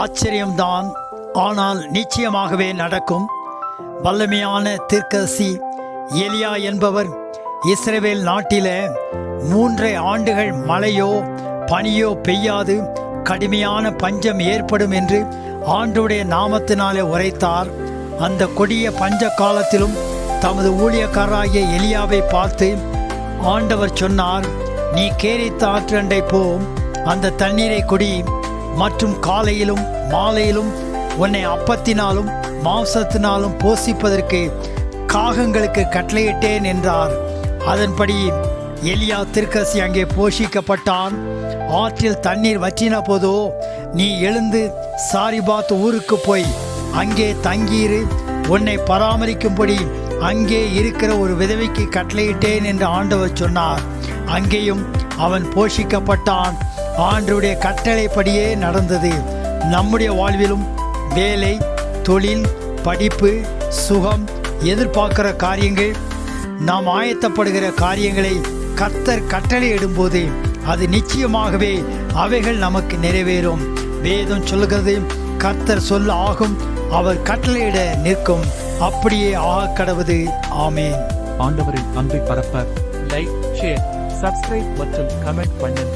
ஆச்சரியம்தான், ஆனால் நிச்சயமாகவே நடக்கும். வல்லமையான தீர்க்கதரிசி எலியா என்பவர் இஸ்ரவேல் நாட்டில 3 ஆண்டுகள் மழையோ பனியோ பெய்யாது கடுமையான பஞ்சம் ஏற்படும் என்று ஆண்டவருடைய நாமத்தினாலே உரைத்தார். அந்த கொடிய பஞ்ச காலத்திலும் தமது ஊழியக்காரராகிய எலியாவை பார்த்து ஆண்டவர் சொன்னார், நீ கேரித்த ஆற்றண்டை போம், அந்த தண்ணீரை குடி, மற்றும் காலையிலும் மாலையிலும் உன்னை அப்பத்தினாலும் மாംസத்தினாலும் போஷிப்பதற்கு காகங்களுக்கு கட்டளையிட்டேன் என்றார். அதன்படி எலியா தீர்க்கதரிசி அங்கே போஷிக்கப்பட்டான். ஆற்றில் தண்ணீர் வற்றின போதோ, நீ எழுந்து சாரிபாத் ஊருக்கு போய் அங்கே தங்கியிரு, உன்னை பராமரிக்கும்படி அங்கே இருக்கிற ஒரு விதவைக்கு கட்டளையிட்டேன் என்று ஆண்டவர் சொன்னார். அங்கேயும் அவன் போஷிக்கப்பட்டான். ஆண்டவருடைய கட்டளைப்படியே நடந்தது. நம்முடைய வாழ்விலும் வேலை, தொழில், படிப்பு, சுகம், எதிர்பார்க்கிற காரியங்கள், நாம் ஆயத்தப்படுகிற காரியங்களை கர்த்தர் கட்டளையிடும்போது அது நிச்சயமாகவே அவைகள் நமக்கு நிறைவேறும். வேதம் சொல்லுகிறது, கர்த்தர் சொல்ல ஆகும், அவர் கட்டளையிட நிற்கும், அப்படியே ஆக கடவுது. ஆமேன். ஆண்டவரின் அன்பை பரப்ப லைக், ஷேர், சப்ஸ்கிரைப் மற்றும் கமெண்ட் பண்ணுங்க.